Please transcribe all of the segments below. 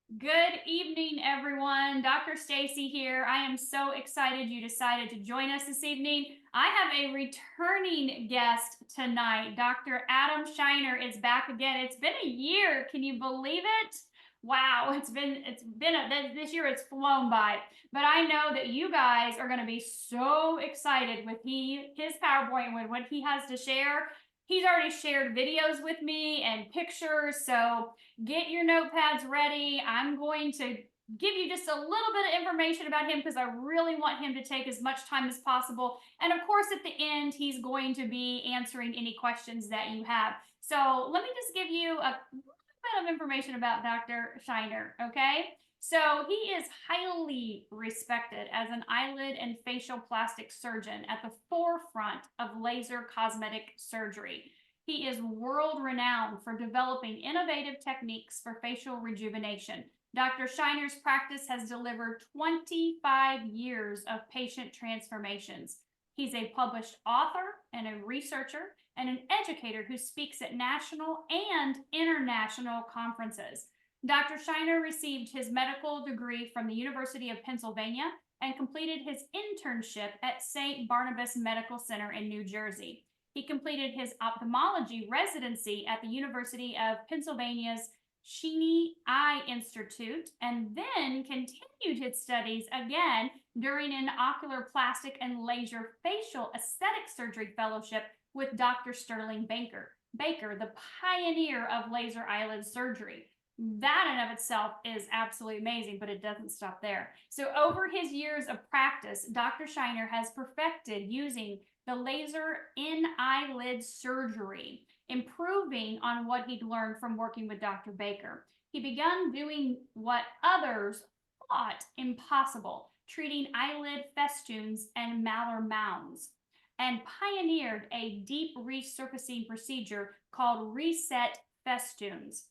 Good evening, everyone. Dr. Stacy here. I am so excited you decided to join us this evening. I have a returning guest tonight. Dr. Adam Scheiner is back again. It's been a year. Can you believe it? Wow, this year it's flown by. But I know that you guys are going to be so excited with his PowerPoint with what he has to share. He's already shared videos with me and pictures, so get your notepads ready. I'm going to give you just a little bit of information about him because I really want him to take as much time as possible. And of course, at the end, he's going to be answering any questions that you have. So let me just give you a little bit of information about Dr. Scheiner, okay? So he is highly respected as an eyelid and facial plastic surgeon at the forefront of laser cosmetic surgery. He is world renowned for developing innovative techniques for facial rejuvenation. Dr. Scheiner's practice has delivered 25 years of patient transformations. He's a published author and a researcher and an educator who speaks at national and international conferences. Dr. Scheiner received his medical degree from the University of Pennsylvania and completed his internship at St. Barnabas Medical Center in New Jersey. He completed his ophthalmology residency at the University of Pennsylvania's Scheiner Eye Institute and then continued his studies again during an ocular plastic and laser facial aesthetic surgery fellowship with Dr. Sterling Baker, the pioneer of laser eyelid surgery. That in of itself is absolutely amazing, but it doesn't stop there. So over his years of practice, Dr. Scheiner has perfected using the laser in eyelid surgery, improving on what he'd learned from working with Dr. Baker. He began doing what others thought impossible, treating eyelid festoons and malar mounds, and pioneered a deep resurfacing procedure called reset festoons.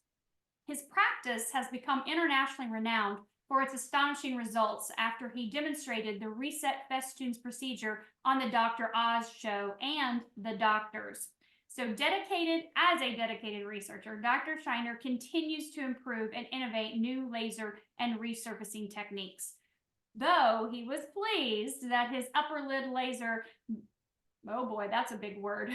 His practice has become internationally renowned for its astonishing results after he demonstrated the reset festoons procedure on the Dr. Oz show and The Doctors. So as a dedicated researcher, Dr. Scheiner continues to improve and innovate new laser and resurfacing techniques. Though he was pleased that his upper lid laser, oh boy, that's a big word,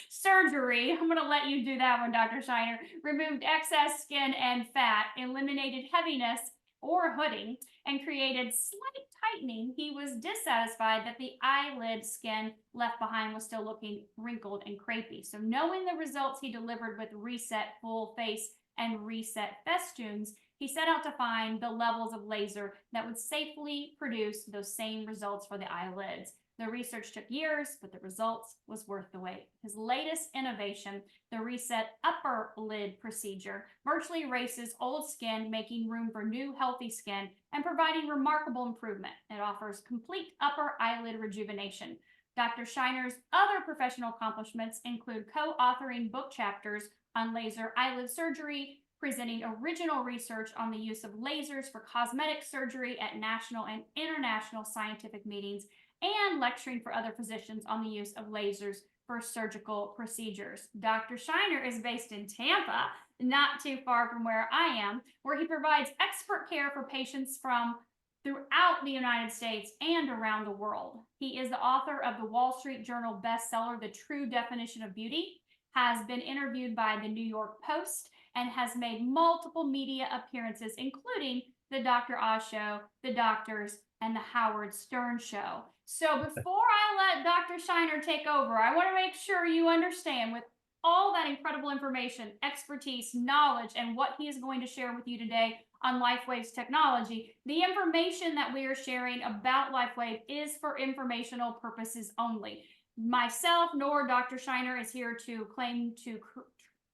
surgery, I'm going to let you do that one, Dr. Scheiner, removed excess skin and fat, eliminated heaviness or hooding, and created slight tightening, he was dissatisfied that the eyelid skin left behind was still looking wrinkled and crepey. So knowing the results he delivered with reset full face and reset festoons, he set out to find the levels of laser that would safely produce those same results for the eyelids. The research took years, but the results was worth the wait. His latest innovation, the reset upper lid procedure, virtually erases old skin, making room for new healthy skin and providing remarkable improvement. It offers complete upper eyelid rejuvenation. Dr. Scheiner's other professional accomplishments include co-authoring book chapters on laser eyelid surgery, presenting original research on the use of lasers for cosmetic surgery at national and international scientific meetings, and lecturing for other physicians on the use of lasers for surgical procedures. Dr. Scheiner is based in Tampa, not too far from where I am, where he provides expert care for patients from throughout the United States and around the world. He is the author of the Wall Street Journal bestseller, The True Definition of Beauty, has been interviewed by the New York Post, and has made multiple media appearances, including the Dr. Oz Show, The Doctors, and the Howard Stern Show. So before I let Dr. Scheiner take over, I want to make sure you understand with all that incredible information, expertise, knowledge, and what he is going to share with you today on LifeWave's technology, the information that we are sharing about LifeWave is for informational purposes only. Myself nor Dr. Scheiner is here to claim to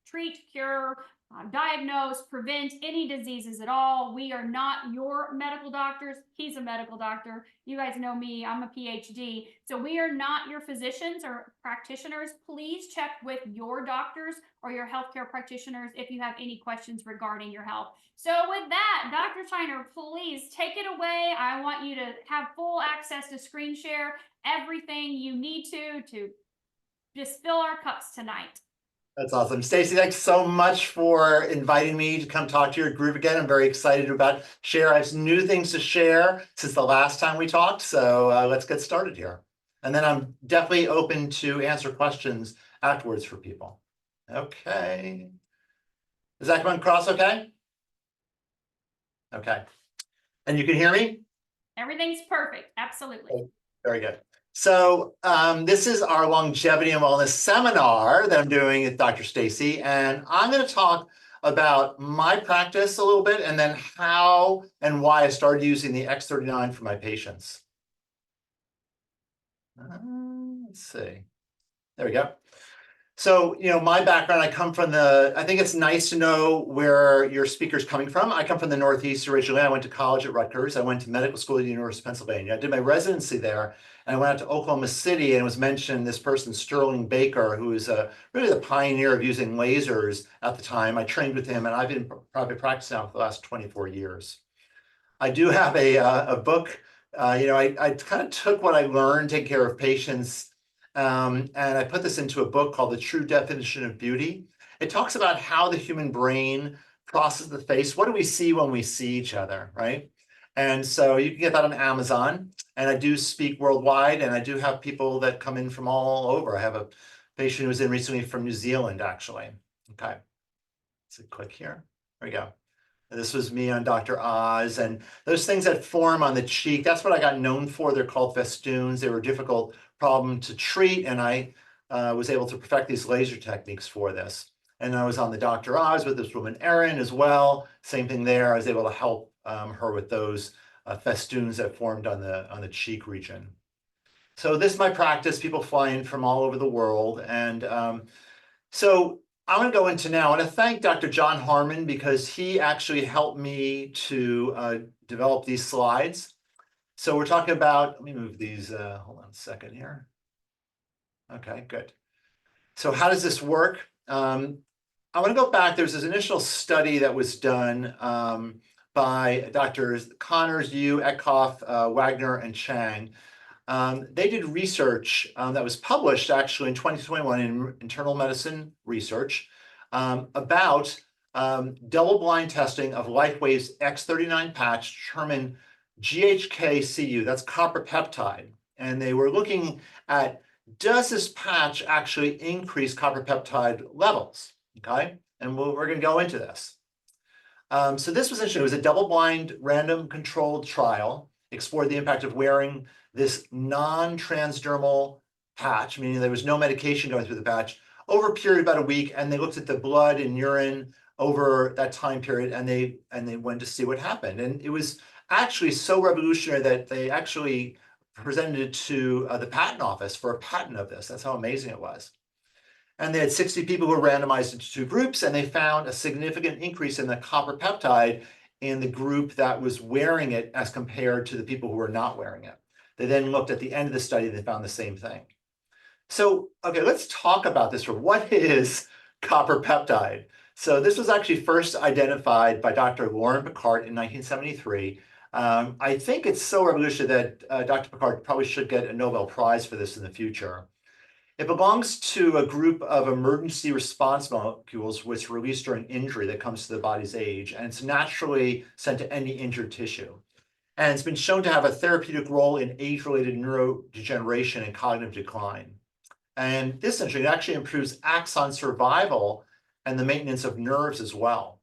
treat, cure, diagnose, prevent any diseases at all. We are not your medical doctors. He's a medical doctor. You guys know me. I'm a PhD. So we are not your physicians or practitioners. Please check with your doctors or your healthcare practitioners if you have any questions regarding your health. So with that, Dr. Scheiner, please take it away. I want you to have full access to screen share everything you need to just fill our cups tonight. That's awesome. Stacy, thanks so much for inviting me to come talk to your group again. I'm very excited about share. I have some new things to share since the last time we talked. So let's get started here. And then I'm definitely open to answer questions afterwards for people. Okay. Is that coming across okay? Okay. And you can hear me? Everything's perfect. Absolutely. Oh, very good. So this is our longevity and wellness seminar that I'm doing with Dr. Stacy, and I'm going to talk about my practice a little bit and then how and why I started using the X39 for my patients. Let's see. There we go. So, my background, I come from I think it's nice to know where your speaker's coming from. I come from the Northeast originally. I went to college at Rutgers. I went to medical school at the University of Pennsylvania. I did my residency there, and I went out to Oklahoma City, and it was mentioned this person, Sterling Baker, who is really the pioneer of using lasers at the time. I trained with him, and I've been probably practicing now for the last 24 years. I do have a book. I kind of took what I learned taking care of patients, and I put this into a book called The True Definition of Beauty. It talks about how the human brain processes the face. What do we see when we see each other, right? And so you can get that on Amazon. And I do speak worldwide, and I do have people that come in from all over. I have a patient who was in recently from New Zealand, actually. Okay, let's click here. There we go. This was me on Dr. Oz, and those things that form on the cheek, that's what I got known for. They're called festoons. They were a difficult problem to treat, and I was able to perfect these laser techniques for this. And I was on the Dr. Oz with this woman, Erin, as well. Same thing there. I was able to help her with those festoons that formed on the cheek region. So this is my practice. People fly in from all over the world, and so I'm going to go into now. I want to thank Dr. John Harmon because he actually helped me to develop these slides. So we're talking about, let me move these, hold on a second here. Okay, good. So how does this work? I want to go back. There's this initial study that was done by Drs. Connors, Yu, Eckhoff, Wagner, and Chang. They did research that was published actually in 2021 in Internal Medicine Research about double-blind testing of LifeWave's X39 patch to determine GHK-Cu, that's copper peptide. And they were looking at, does this patch actually increase copper peptide levels? Okay, and we're going to go into this. So this was interesting. It was a double-blind, random controlled trial, explored the impact of wearing this non-transdermal patch, meaning there was no medication going through the patch, over a period of about a week, and they looked at the blood and urine over that time period, and they went to see what happened. And it was actually so revolutionary that they actually presented it to the patent office for a patent of this. That's how amazing it was. And they had 60 people who were randomized into two groups, and they found a significant increase in the copper peptide in the group that was wearing it as compared to the people who were not wearing it. They then looked at the end of the study, and they found the same thing. So, okay, let's talk about this. What is copper peptide? So this was actually first identified by Dr. Lauren Picard in 1973. I think it's so revolutionary that Dr. Picard probably should get a Nobel Prize for this in the future. It belongs to a group of emergency response molecules which release during injury that comes to the body's age, and it's naturally sent to any injured tissue. And it's been shown to have a therapeutic role in age-related neurodegeneration and cognitive decline. And this actually improves axon survival and the maintenance of nerves as well.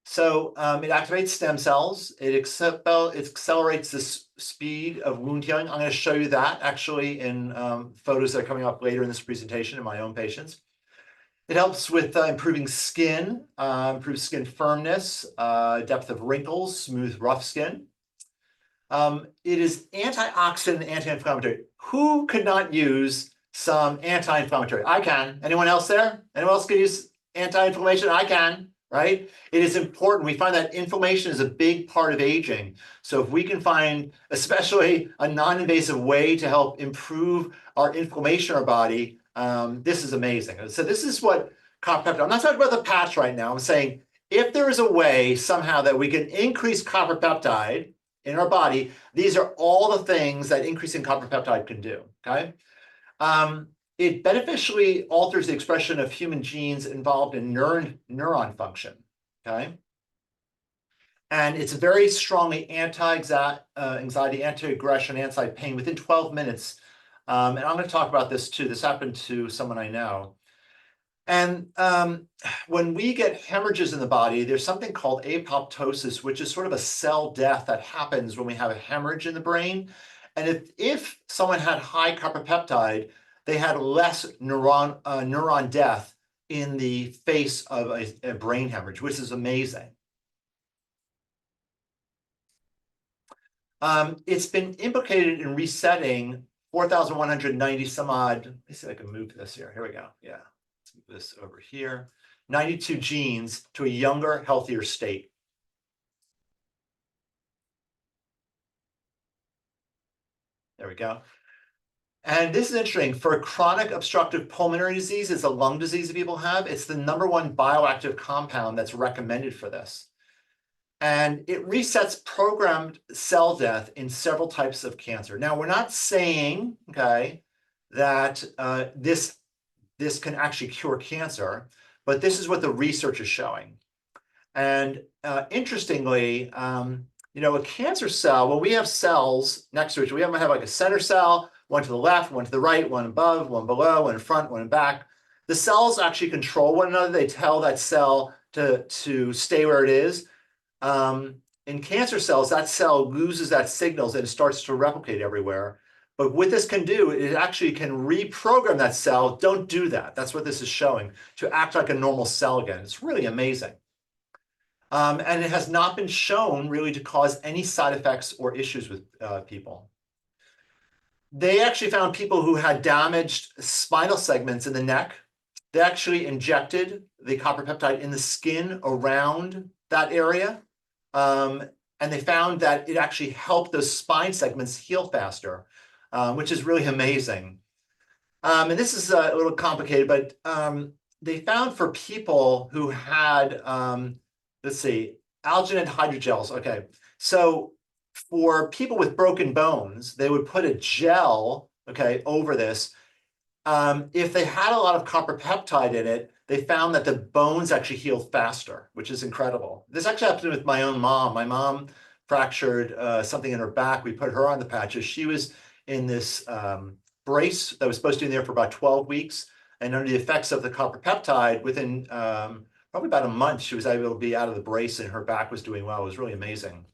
So it activates stem cells. It accelerates the speed of wound healing. I'm going to show you that actually in photos that are coming up later in this presentation in my own patients. It helps with improving skin, improves skin firmness, depth of wrinkles, smooth, rough skin. It is antioxidant and anti-inflammatory. Who could not use some anti-inflammatory? I can. Anyone else there? Anyone else can use anti-inflammation? I can. Right? It is important. We find that inflammation is a big part of aging. So if we can find, especially a non-invasive way to help improve our inflammation in our body, this is amazing. So this is what copper peptide, I'm not talking about the patch right now. I'm saying if there is a way somehow that we can increase copper peptide in our body, these are all the things that increasing copper peptide can do, okay? it beneficially alters the expression of human genes involved in neuron function, okay? And it's very strongly anti-anxiety, anti-aggression, anti-pain within 12 minutes. And I'm going to talk about this too. This happened to someone I know. And when we get hemorrhages in the body, there's something called apoptosis, which is sort of a cell death that happens when we have a hemorrhage in the brain. And if someone had high copper peptide, they had less neuron death in the face of a brain hemorrhage, which is amazing. It's been implicated in resetting 4,190 some odd. Let me see if I can move this here. Here we go. Yeah, let's move this over here. 92 genes to a younger, healthier state. There we go. And this is interesting. For chronic obstructive pulmonary disease, it's a lung disease that people have. It's the #1 bioactive compound that's recommended for this. And it resets programmed cell death in several types of cancer. Now, we're not saying, okay, that this can actually cure cancer, but this is what the research is showing. And interestingly, a cancer cell, well, we have cells next to each other. We have like a center cell, one to the left, one to the right, one above, one below, one in front, one in back. The cells actually control one another. They tell that cell to stay where it is. In cancer cells, that cell loses that signals and starts to replicate everywhere. But what this can do, it actually can reprogram that cell. Don't do that. That's what this is showing, to act like a normal cell again. It's really amazing. And it has not been shown really to cause any side effects or issues with people. They actually found people who had damaged spinal segments in the neck. They actually injected the copper peptide in the skin around that area. And they found that it actually helped those spine segments heal faster, which is really amazing. And this is a little complicated, but they found for people who had, let's see, alginate hydrogels. Okay, so for people with broken bones, they would put a gel, okay, over this. If they had a lot of copper peptide in it, they found that the bones actually healed faster, which is incredible. This actually happened with my own mom. My mom fractured something in her back. We put her on the patches. She was in this brace that was supposed to be in there for about 12 weeks. And under the effects of the copper peptide, within probably about a month, she was able to be out of the brace and her back was doing well. It was really amazing.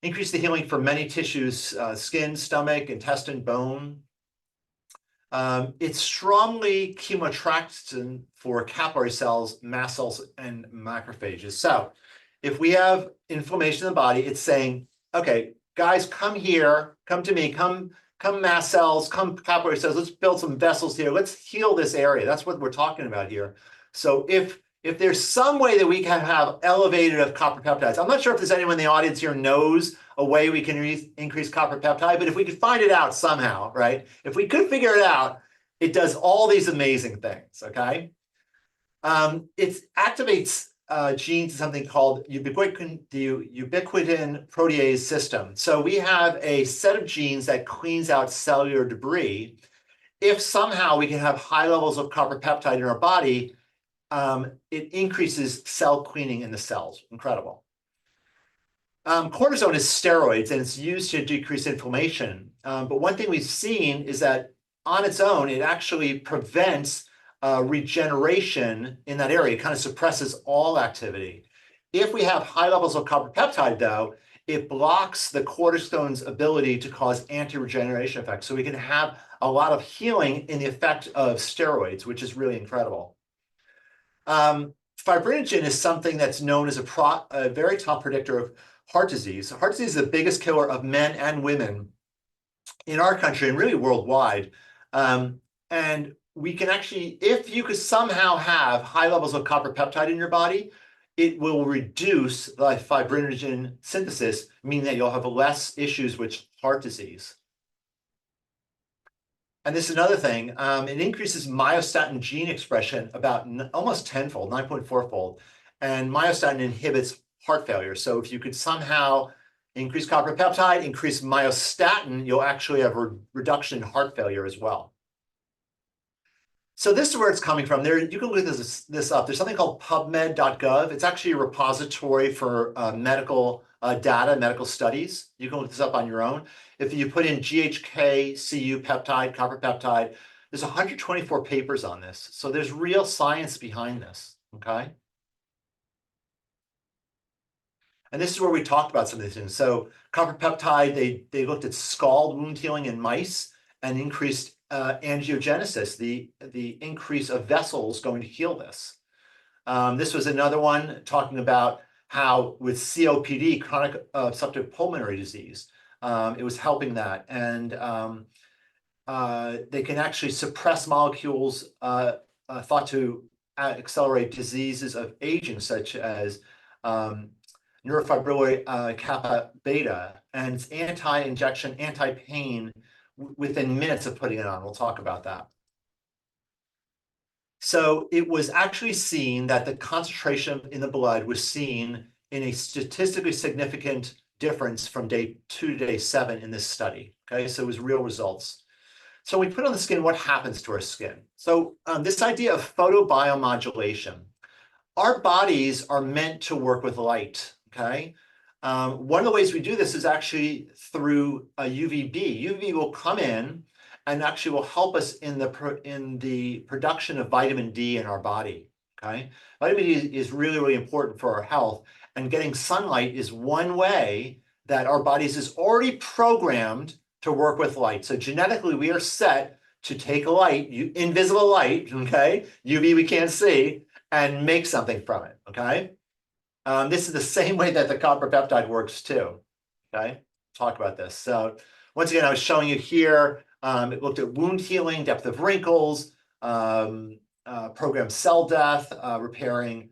Increase the healing for many tissues, skin, stomach, intestine, bone. It's strongly chemoattractant for capillary cells, mast cells, and macrophages. So if we have inflammation in the body, it's saying, okay, guys, come here, come to me, come mast cells, come capillary cells, let's build some vessels here, let's heal this area. That's what we're talking about here. So if there's some way that we can have elevated of copper peptides, I'm not sure if there's anyone in the audience here knows a way we can increase copper peptide, but if we could find it out somehow, right? If we could figure it out, it does all these amazing things, okay? It activates genes in something called the ubiquitin protease system. So we have a set of genes that cleans out cellular debris. If somehow we can have high levels of copper peptide in our body, it increases cell cleaning in the cells. Incredible. Cortisone is steroids, and it's used to decrease inflammation. But one thing we've seen is that on its own, it actually prevents regeneration in that area. It kind of suppresses all activity. If we have high levels of copper peptide, though, it blocks the cortisone's ability to cause anti-regeneration effects. So we can have a lot of healing in the effect of steroids, which is really incredible. Fibrinogen is something that's known as a very top predictor of heart disease. Heart disease is the biggest killer of men and women in our country and really worldwide. And we can actually, if you could somehow have high levels of copper peptide in your body, it will reduce the fibrinogen synthesis, meaning that you'll have less issues with heart disease. And this is another thing, it increases myostatin gene expression about almost tenfold, 9.4-fold. And myostatin inhibits heart failure. So if you could somehow increase copper peptide, increase myostatin, you'll actually have a reduction in heart failure as well. So this is where it's coming from. There, you can look this up. There's something called PubMed.gov. It's actually a repository for medical data, medical studies. You can look this up on your own. If you put in GHK, Cu peptide, copper peptide, there's 124 papers on this. So there's real science behind this, okay? And this is where we talked about some of these things. So copper peptide, they looked at scald wound healing in mice and increased angiogenesis, the increase of vessels going to heal this. This was another one talking about how with COPD, chronic obstructive pulmonary disease, it was helping that. And they can actually suppress molecules thought to accelerate diseases of aging, such as neurofibrillary kappa beta, and it's anti-injection, anti-pain within minutes of putting it on. We'll talk about that. So it was actually seen that the concentration in the blood was seen in a statistically significant difference from day 2 to day 7 in this study. Okay, so it was real results. So we put on the skin, what happens to our skin? So this idea of photobiomodulation. Our bodies are meant to work with light, okay? One of the ways we do this is actually through a UVB. UVB will come in and actually will help us in the production of vitamin D in our body, okay? Vitamin D is really, really important for our health, and getting sunlight is one way that our bodies is already programmed to work with light. So genetically, we are set to take light, invisible light, okay? UV we can't see, and make something from it, okay? This is the same way that the copper peptide works too, okay? Talk about this. So once again, I was showing you here, it looked at wound healing, depth of wrinkles, programmed cell death, repairing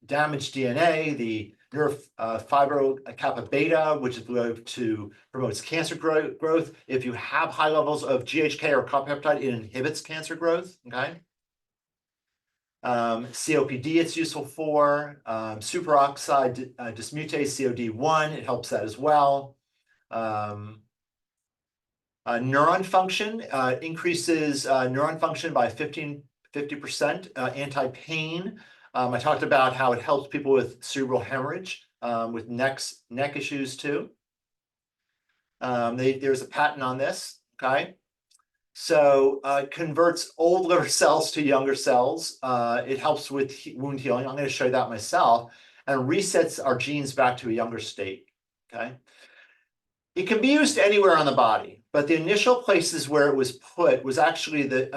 damaged DNA, the neurofibrillary kappa beta, which is believed to promotes cancer growth. If you have high levels of GHK or copper peptide, it inhibits cancer growth, okay? COPD it's useful for, superoxide dismutase, COD1, it helps that as well. Neuron function increases neuron function by 50%, anti-pain. I talked about how it helps people with cerebral hemorrhage, with neck issues too. There's a patent on this, okay? So it converts old liver cells to younger cells. It helps with wound healing. I'm going to show you that myself, and resets our genes back to a younger state, okay? It can be used anywhere on the body, but the initial places where it was put was actually the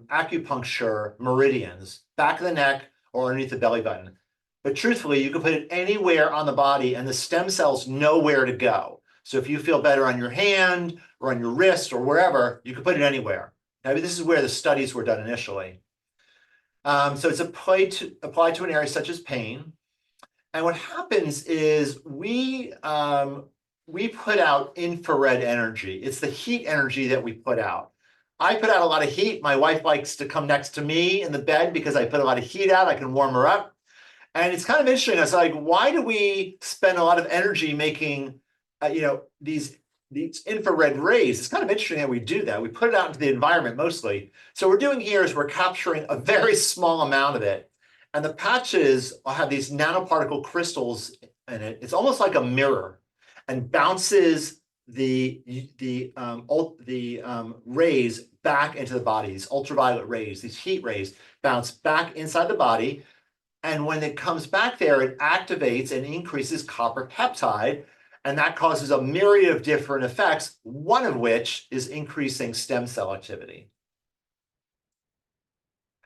acupuncture meridians, back of the neck or underneath the belly button. But truthfully, you can put it anywhere on the body and the stem cells know where to go. So if you feel better on your hand or on your wrist or wherever, you can put it anywhere. Now, this is where the studies were done initially. So it's applied to an area such as pain. And what happens is we put out infrared energy. It's the heat energy that we put out. I put out a lot of heat. My wife likes to come next to me in the bed because I put a lot of heat out. I can warm her up. And it's kind of interesting. It's like, why do we spend a lot of energy making, these infrared rays? It's kind of interesting that we do that. We put it out into the environment mostly. So what we're doing here is we're capturing a very small amount of it. And the patches have these nanoparticle crystals in it. It's almost like a mirror, and bounces the rays back into the body. These ultraviolet rays, these heat rays, bounce back inside the body. And when it comes back there, it activates and increases copper peptide. And that causes a myriad of different effects, one of which is increasing stem cell activity.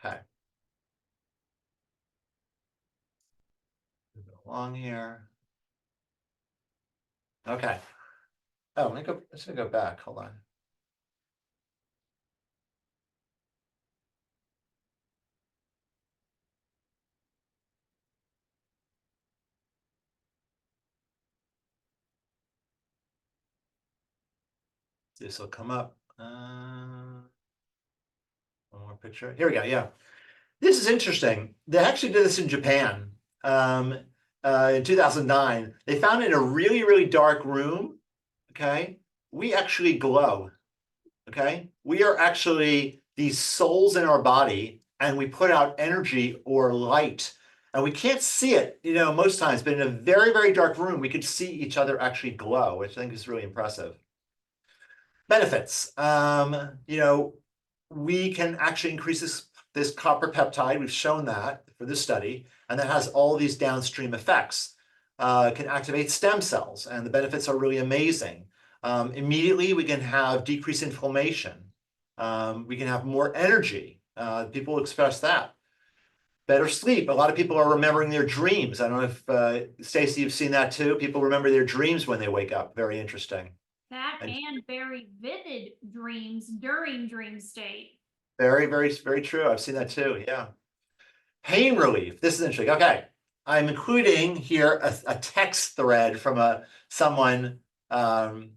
Okay. Move it along here. Okay. Oh, let's go back. Hold on. This will come up. One more picture. Here we go. Yeah. This is interesting. They actually did this in Japan in 2009. They found in a really, really dark room, okay, we actually glow, okay? We are actually these souls in our body and we put out energy or light. And we can't see it, most times, but in a very, very dark room, we could see each other actually glow, which I think is really impressive. Benefits. We can actually increase this copper peptide. We've shown that for this study, and that has all these downstream effects. Can activate stem cells, and the benefits are really amazing. Immediately, we can have decreased inflammation. We can have more energy. People express that. Better sleep. A lot of people are remembering their dreams. I don't know if, Stacy, you've seen that too. People remember their dreams when they wake up. Very interesting. That and very vivid dreams during dream state. Very, very, very true. I've seen that too. Yeah. Pain relief. This is interesting. Okay. I'm including here a text thread from someone. Hold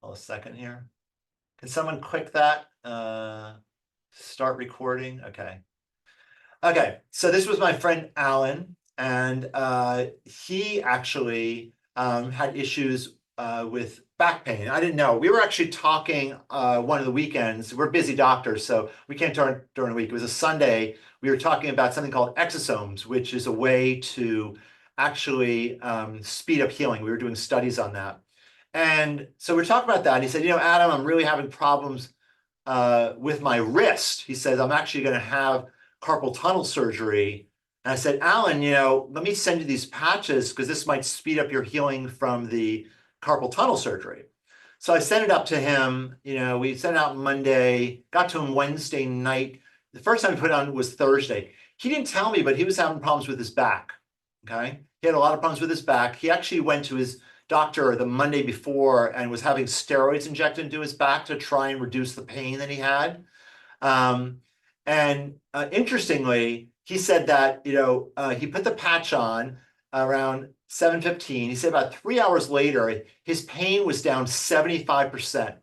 a second here. Can someone click that? Start recording. Okay. Okay. So this was my friend Alan, and he actually had issues with back pain. I didn't know. We were actually talking one of the weekends. We're busy doctors, so we can't during the week. It was a Sunday. We were talking about something called exosomes, which is a way to actually speed up healing. We were doing studies on that. And so we're talking about that. And he said, Adam, I'm really having problems with my wrist. He says, I'm actually going to have carpal tunnel surgery. And I said, Alan, let me send you these patches because this might speed up your healing from the carpal tunnel surgery. So I sent it up to him. We sent it out Monday, got to him Wednesday night. The first time we put it on was Thursday. He didn't tell me, but he was having problems with his back. Okay. He had a lot of problems with his back. He actually went to his doctor the Monday before and was having steroids injected into his back to try and reduce the pain that he had. Interestingly, he said that, he put the patch on around 7:15. He said about 3 hours later, his pain was down 75%.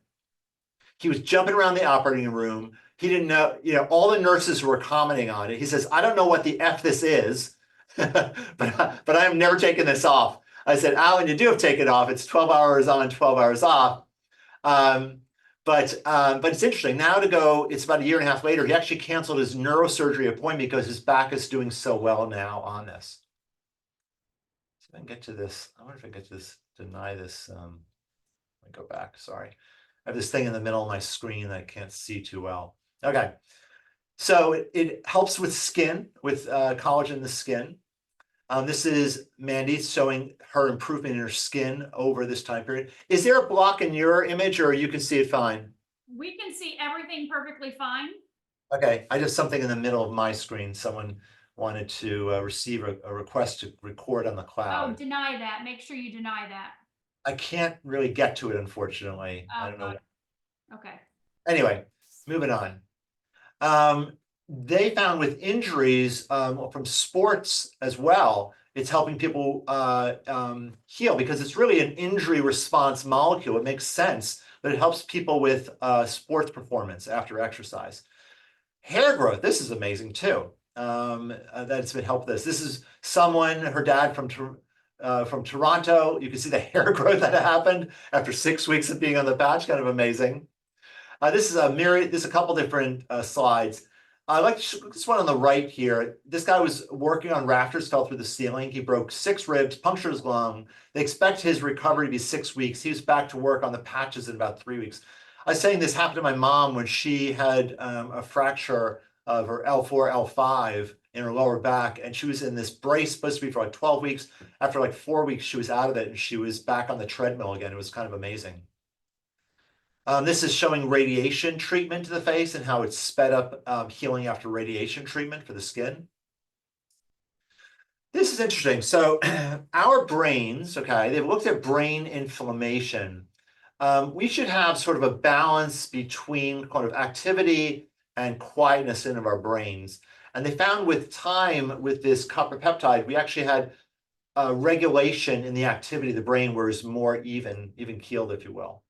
He was jumping around the operating room. He didn't know, all the nurses were commenting on it. He says, I don't know what the F this is, but I am never taking this off. I said, Alan, you do have to take it off. It's 12 hours on, 12 hours off. But it's interesting now it's about a year and a half later, he actually canceled his neurosurgery appointment because his back is doing so well now on this. So if I can get to this, I wonder if I can get to this, deny this. Let me go back, sorry. I have this thing in the middle of my screen that I can't see too well. Okay, so it helps with skin, with collagen in the skin. This is Mandy showing her improvement in her skin over this time period. Is there a block in your image or you can see it fine? We can see everything perfectly fine. Okay, I just something in the middle of my screen. Someone wanted to receive a request to record on the cloud. Oh, deny that. Make sure you deny that. I can't really get to it, unfortunately. I don't know. Okay. Anyway, moving on. They found with injuries from sports as well, it's helping people heal because it's really an injury response molecule. It makes sense, but it helps people with sports performance after exercise. Hair growth, this is amazing too. That's been helped this. This is someone, her dad from Toronto. You can see the hair growth that happened after 6 weeks of being on the patch, kind of amazing. This is a couple different slides. I like this one on the right here. This guy was working on rafters, fell through the ceiling. He broke 6 ribs, punctured his lung. They expect his recovery to be 6 weeks. He was back to work on the patches in about 3 weeks. I was saying this happened to my mom when she had a fracture of her L4, L5 in her lower back, and she was in this brace supposed to be for like 12 weeks. After like 4 weeks, she was out of it and she was back on the treadmill again. It was kind of amazing. This is showing radiation treatment to the face and how it's sped up healing after radiation treatment for the skin. This is interesting. So our brains, okay, they've looked at brain inflammation. We should have sort of a balance between kind of activity and quietness in of our brains. And they found with time with this copper peptide, we actually had regulation in the activity of the brain where it's more even keeled, if you will.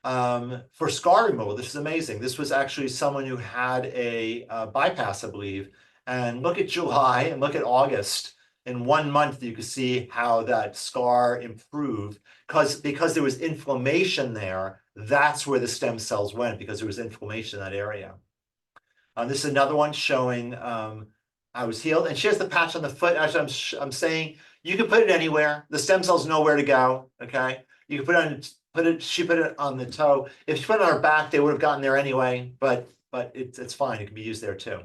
For scar removal, this is amazing. This was actually someone who had a bypass, I believe. And look at July and look at August. In 1 month, you can see how that scar improved because there was inflammation there. That's where the stem cells went because there was inflammation in that area. This is another one showing I was healed, and she has the patch on the foot. As I'm saying, you can put it anywhere. The stem cells know where to go. Okay, you can put it. She put it on the toe. If she put it on her back, they would have gotten there anyway. But it's fine. It can be used there too.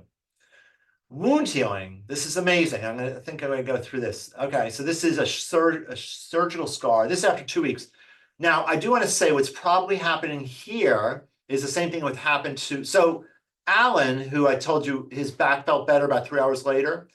Wound healing. This is amazing. I'm gonna go through this. Okay, so this is a surgical scar. This is after 2 weeks. Now, I do want to say what's probably happening here is the same thing what happened to Alan, who I told you his back felt better about 3 hours later.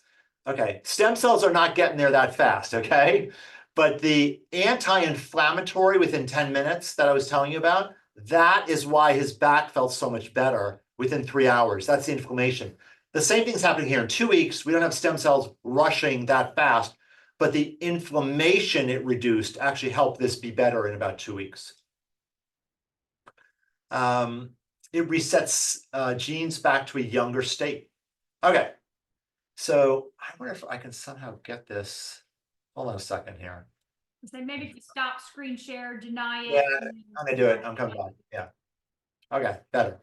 Okay, stem cells are not getting there that fast, okay? But the anti-inflammatory within 10 minutes that I was telling you about, that is why his back felt so much better within 3 hours. That's the inflammation. The same thing's happening here. In 2 weeks, we don't have stem cells rushing that fast, but the inflammation it reduced actually helped this be better in about 2 weeks. It resets genes back to a younger state. Okay, so I wonder if I can somehow get this. Hold on a second here. So maybe if you stop screen share, deny it. Yeah, I'm gonna do it. I'm coming back. Yeah. Okay, better.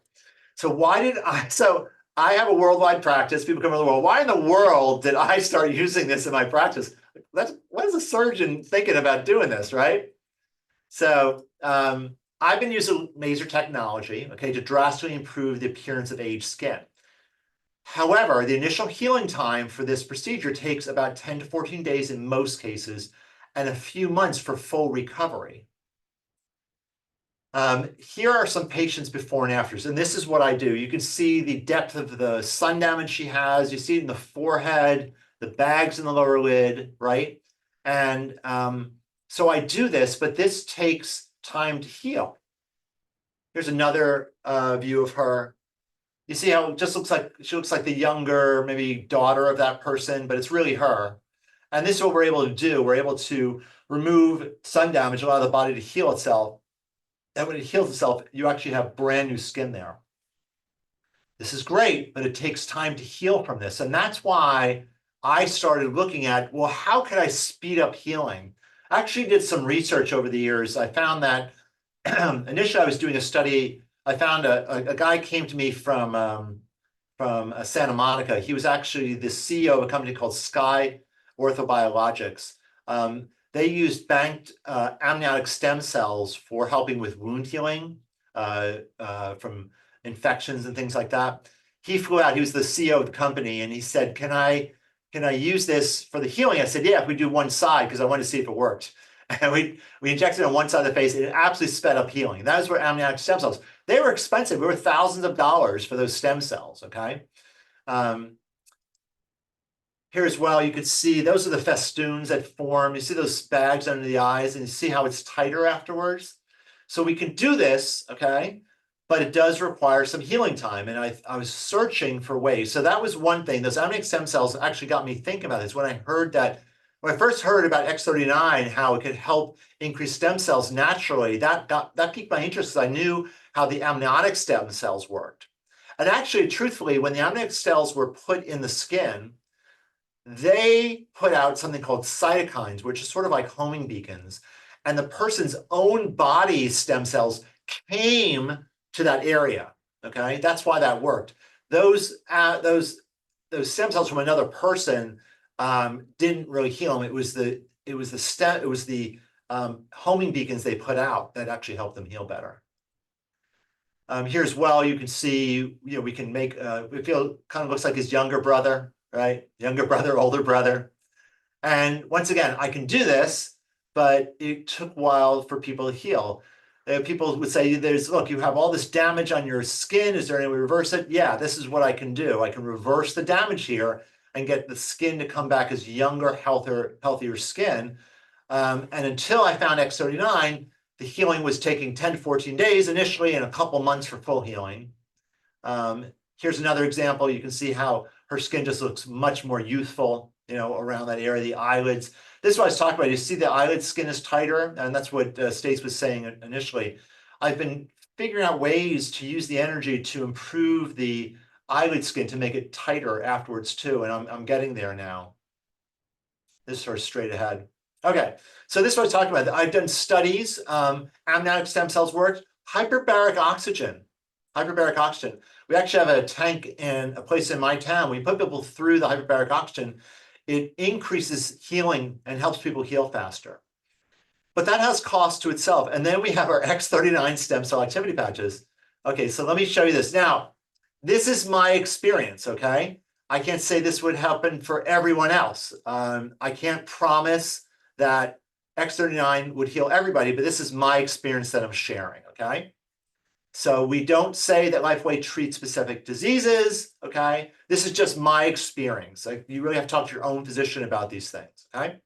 So I have a worldwide practice. People come in the world. Why in the world did I start using this in my practice? What is a surgeon thinking about doing this, right? So I've been using laser technology, okay, to drastically improve the appearance of aged skin. However, the initial healing time for this procedure takes about 10 to 14 days in most cases, and a few months for full recovery. Here are some patients before and afters, and this is what I do. You can see the depth of the sun damage she has. You see it in the forehead, the bags in the lower lid, right? And so I do this, but this takes time to heal. Here's another view of her. You see how it just looks like she looks like the younger, maybe daughter of that person, but it's really her. And this is what we're able to do. We're able to remove sun damage, allow the body to heal itself. And when it heals itself, you actually have brand new skin there. This is great, but it takes time to heal from this. And that's why I started looking at, well, how could I speed up healing? I actually did some research over the years. I found that initially I was doing a study. I found a guy came to me from Santa Monica. He was actually the CEO of a company called Sky Orthobiologics. They used banked amniotic stem cells for helping with wound healing from infections and things like that. He flew out. He was the CEO of the company, and he said, "Can I use this for the healing?" I said, "Yeah, if we do one side, because I wanted to see if it worked." And we injected it on one side of the face, and it absolutely sped up healing. That was where amniotic stem cells. They were expensive. They were thousands of dollars for those stem cells. Okay. Here as well, you could see those are the festoons that form. You see those bags under the eyes, and you see how it's tighter afterwards. So we can do this, okay, but it does require some healing time. And I was searching for ways. So that was one thing. Those amniotic stem cells actually got me thinking about this. When I first heard about X39, how it could help increase stem cells naturally, that piqued my interest because I knew how the amniotic stem cells worked. And actually, truthfully, when the amniotic cells were put in the skin, they put out something called cytokines, which is sort of like homing beacons. And the person's own body stem cells came to that area. Okay, that's why that worked. Those stem cells from another person didn't really heal them. It was the homing beacons they put out that actually helped them heal better. Here as well, you can see, we can make, we feel kind of looks like his younger brother, right? Younger brother, older brother. And once again, I can do this, but it took a while for people to heal. People would say, look, you have all this damage on your skin. Is there any way to reverse it? Yeah, this is what I can do. I can reverse the damage here and get the skin to come back as younger, healthier skin. And until I found X39, the healing was taking 10 to 14 days initially and a couple months for full healing. Here's another example. You can see how her skin just looks much more youthful, around that area, the eyelids. This is what I was talking about. You see the eyelid skin is tighter, and that's what Stace was saying initially. I've been figuring out ways to use the energy to improve the eyelid skin to make it tighter afterwards too, and I'm getting there now. This is sort of straight ahead. Okay, so this is what I was talking about. I've done studies. Amniotic stem cells work. Hyperbaric oxygen. hyperbaric oxygen. We actually have a tank in a place in my town. We put people through the hyperbaric oxygen. It increases healing and helps people heal faster. But that has cost to itself. And then we have our X39 stem cell activity patches. Okay, so let me show you this. Now, this is my experience, okay? I can't say this would happen for everyone else. I can't promise that X39 would heal everybody, but this is my experience that I'm sharing, okay? So we don't say that LifeWay treats specific diseases, okay? This is just my experience. Like, you really have to talk to your own physician about these things, okay?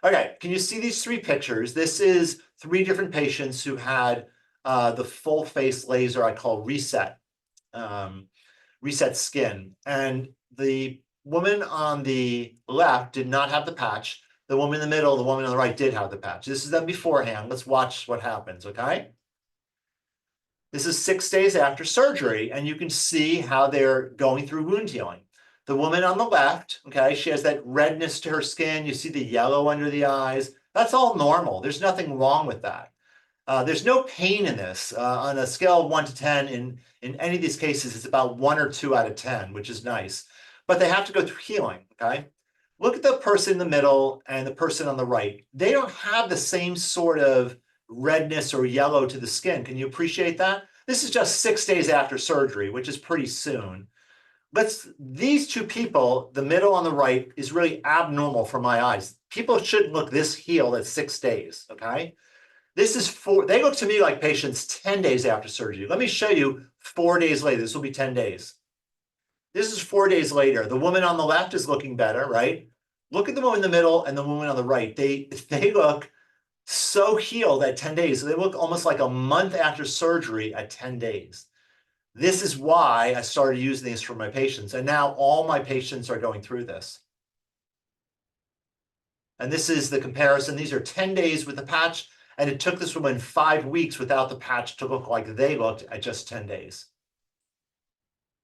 Okay, can you see these 3 pictures? This is 3 different patients who had the full face laser I call reset, reset skin. And the woman on the left did not have the patch. The woman in the middle, the woman on the right did have the patch. This is them beforehand. Let's watch what happens, okay? This is 6 days after surgery, and you can see how they're going through wound healing. The woman on the left, okay, she has that redness to her skin. You see the yellow under the eyes. That's all normal. There's nothing wrong with that. There's no pain in this. On a scale of 1 to 10, in any of these cases, it's about 1 or 2 out of 10, which is nice. But they have to go through healing, okay? Look at the person in the middle and the person on the right. They don't have the same sort of redness or yellow to the skin. Can you appreciate that? This is just 6 days after surgery, which is pretty soon. These 2 people, the middle on the right, is really abnormal for my eyes. People shouldn't look this healed at 6 days, okay? This is they look to me like patients 10 days after surgery. Let me show you 4 days later. This will be 10 days. This is 4 days later. The woman on the left is looking better, right? Look at the woman in the middle and the woman on the right. They look so healed at 10 days. They look almost like a month after surgery at 10 days. This is why I started using these for my patients. And now all my patients are going through this. And this is the comparison. These are 10 days with the patch. And it took this woman 5 weeks without the patch to look like they looked at just 10 days.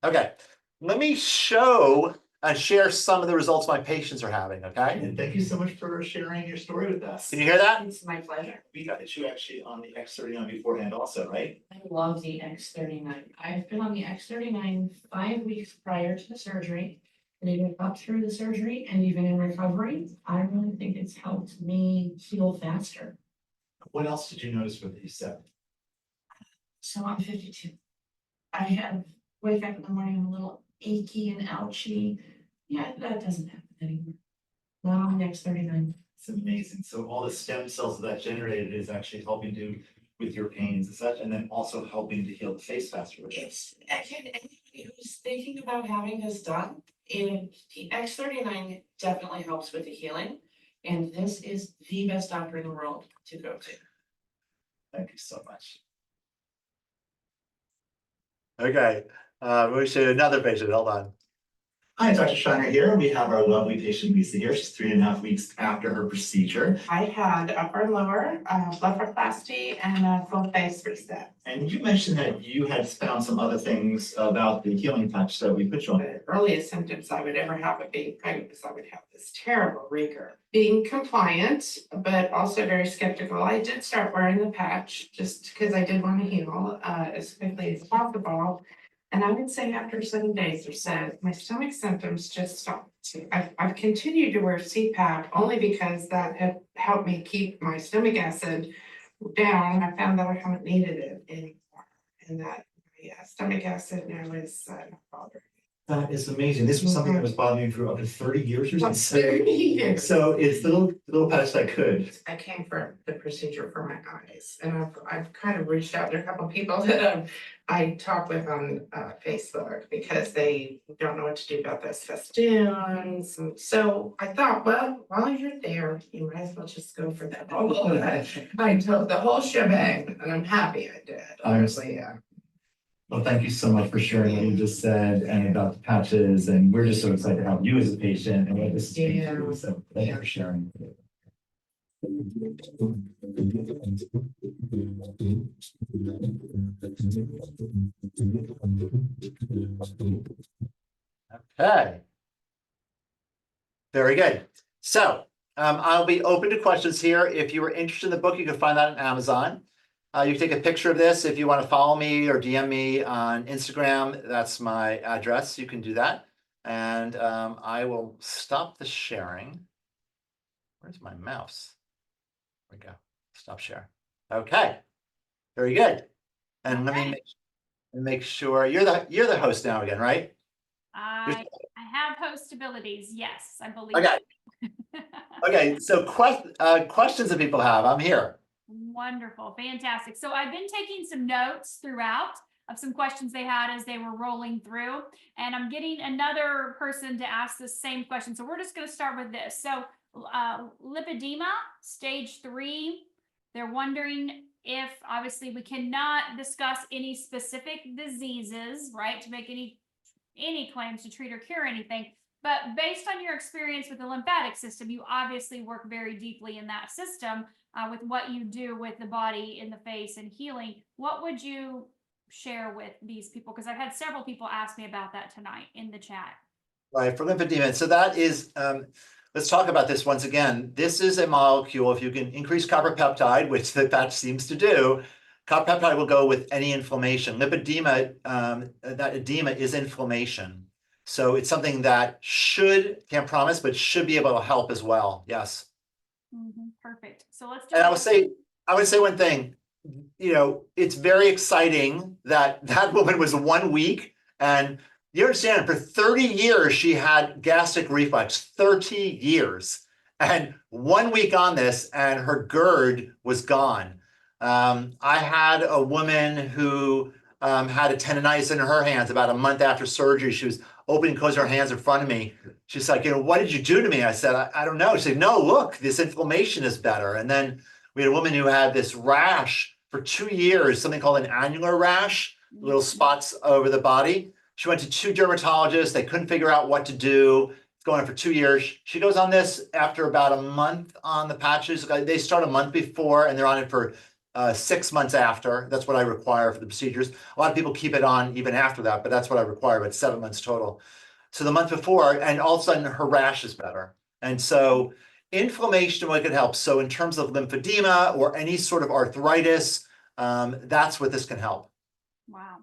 Okay, let me show and share some of the results my patients are having, okay? And thank you so much for sharing your story with us. Can you hear that? It's my pleasure. We got you actually on the X39 beforehand also, right? I love the X39. I've been on the X39 5 weeks prior to the surgery. And even up through the surgery and even in recovery, I really think it's helped me heal faster. What else did you notice with the set? So I'm 52. I wake up in the morning, I'm a little achy and ouchy. Yeah, that doesn't happen anymore. Not on the X39. It's amazing. So all the stem cells that generated is actually helping you with your pains and such, and then also helping to heal the face faster. Yes, again, anybody who's thinking about having this done, the X39 definitely helps with the healing. And this is the best doctor in the world to go to. Thank you so much. Okay, we should another patient. Hold on. Hi, Dr. Scheiner here. We have our lovely patient Lisa here. She's 3.5 weeks after her procedure. I had upper and lower blepharoplasty and a full face reset. And you mentioned that you had found some other things about the healing touch that we put you on. The earliest symptoms I would ever have of being pregnant is I would have this terrible rigor. Being compliant, but also very skeptical, I did start wearing the patch just because I did want to heal as quickly as possible. And I would say after 7 days or so, my stomach symptoms just stopped. I've continued to wear CPAP only because that had helped me keep my stomach acid down. I found that I haven't needed it anymore, and that my stomach acid now is not bothering me. That is amazing. This was something that was bothering you for up to 30 years or That's something. 30 years. So it's the little patch that could. I came for the procedure for my eyes, and I've kind of reached out to a couple of people that I talk with on Facebook because they don't know what to do about those festoons. And so I thought, well, while you're there, you might as well just go for that. I took the whole shebang, and I'm happy I did. Honestly, yeah. Well, thank you so much for sharing what you just said and about the patches. And we're just so excited to help you as a patient and what this is doing for you. So thank you for sharing. Okay. Very good. So I'll be open to questions here. If you were interested in the book, you can find that on Amazon. You can take a picture of this if you want to follow me or DM me on Instagram. That's my address. You can do that. And I will stop the sharing. Where's my mouse? There we go. Stop share. Okay. Very good. And let me make sure you're the host now again, right? I have host abilities. Yes, I believe. Okay. Okay. So questions that people have, I'm here. Wonderful. Fantastic. So I've been taking some notes throughout of some questions they had as they were rolling through, and I'm getting another person to ask the same question. So we're just going to start with this. So lipedema, stage 3. They're wondering if, obviously, we cannot discuss any specific diseases, right, to make any claims to treat or cure anything. But based on your experience with the lymphatic system, you obviously work very deeply in that system with what you do with the body in the face and healing. What would you share with these people? Because I've had several people ask me about that tonight in the chat. Right, for lymphedema. So that is, let's talk about this once again. This is a molecule. If you can increase copper peptide, which the patch seems to do, copper peptide will go with any inflammation. Lipedema, that edema is inflammation. So it's something that can't promise, but should be able to help as well. Yes. Perfect. So let's do. And I would say one thing. It's very exciting that that woman was 1 week, and you understand, for 30 years she had gastric reflux. 30 years, and 1 week on this, and her GERD was gone. I had a woman who had a tendonitis in her hands about a month after surgery. She was opening and closing her hands in front of me. She's like, what did you do to me? I said, I don't know. She said, no, look, this inflammation is better. And then we had a woman who had this rash for 2 years, something called an annular rash, little spots over the body. She went to 2 dermatologists. They couldn't figure out what to do. It's going on for 2 years. She goes on this after about a month on the patches. They start a month before, and they're on it for 6 months after. That's what I require for the procedures. A lot of people keep it on even after that, but that's what I require, but 7 months total. So the month before, and all of a sudden her rash is better. And so inflammation, what could help. So in terms of lymphedema or any sort of arthritis, that's what this can help. Wow.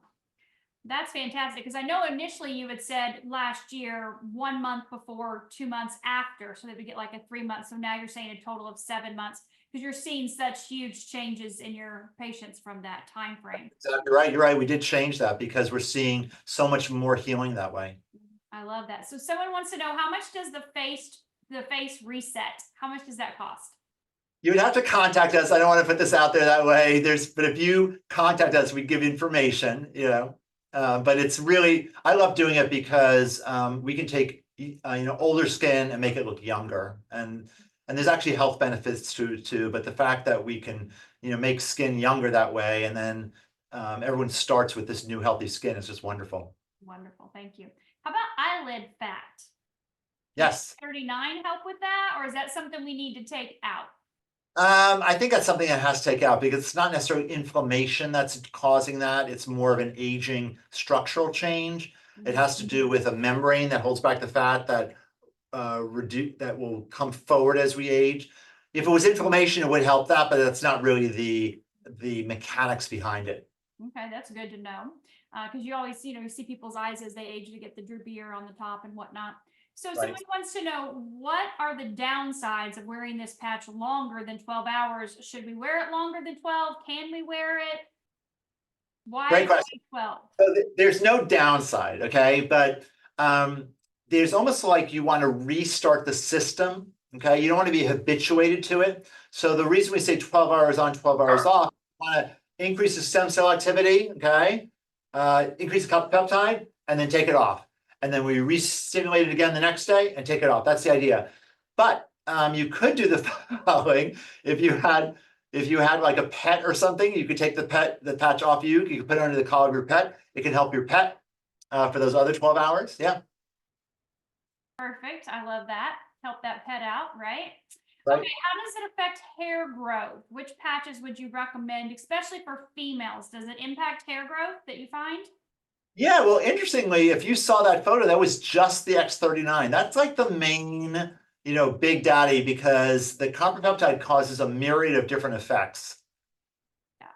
That's fantastic. Because I know initially you had said last year, 1 month before, 2 months after, so that we get like a 3 months. So now you're saying a total of 7 months, because you're seeing such huge changes in your patients from that time frame. Exactly right. You're right. We did change that because we're seeing so much more healing that way. I love that. So someone wants to know, how much does the face reset? How much does that cost? You would have to contact us. I don't want to put this out there that way. But if you contact us, we give information, but it's really, I love doing it because we can take, older skin and make it look younger. And there's actually health benefits to it too. But the fact that we can, make skin younger that way, and then everyone starts with this new healthy skin is just wonderful. Wonderful. Thank you. How about eyelid fat? Yes. 39 help with that, or is that something we need to take out? I think that's something that has to take out, because it's not necessarily inflammation that's causing that. It's more of an aging structural change. It has to do with a membrane that holds back the fat that that will come forward as we age. If it was inflammation, it would help that, but that's not really the mechanics behind it. Okay, that's good to know. Because you always, you see people's eyes as they age to get the droopier on the top and whatnot. So Right. Someone wants to know, what are the downsides of wearing this patch longer than 12 hours? Should we wear it longer than 12? Can we wear it? Why Great question. 12? So there's no downside, okay? But there's almost like you want to restart the system, okay? You don't want to be habituated to it. So the reason we say 12 hours on, 12 hours off, you want to increase the stem cell activity, okay? Increase the copper peptide, and then take it off. And then we re-stimulate it again the next day and take it off. That's the idea. But you could do the following. If you had like a pet or something, you could take the patch off you. You could put it under the collar of your pet. It can help your pet for those other 12 hours. Yeah. Perfect. I love that. Help that pet out, right? Right. Okay, how does it affect hair growth? Which patches would you recommend, especially for females? Does it impact hair growth that you find? Yeah, well, interestingly, if you saw that photo, that was just the X39. That's like the main, big daddy, because the copper peptide causes a myriad of different effects. Yeah.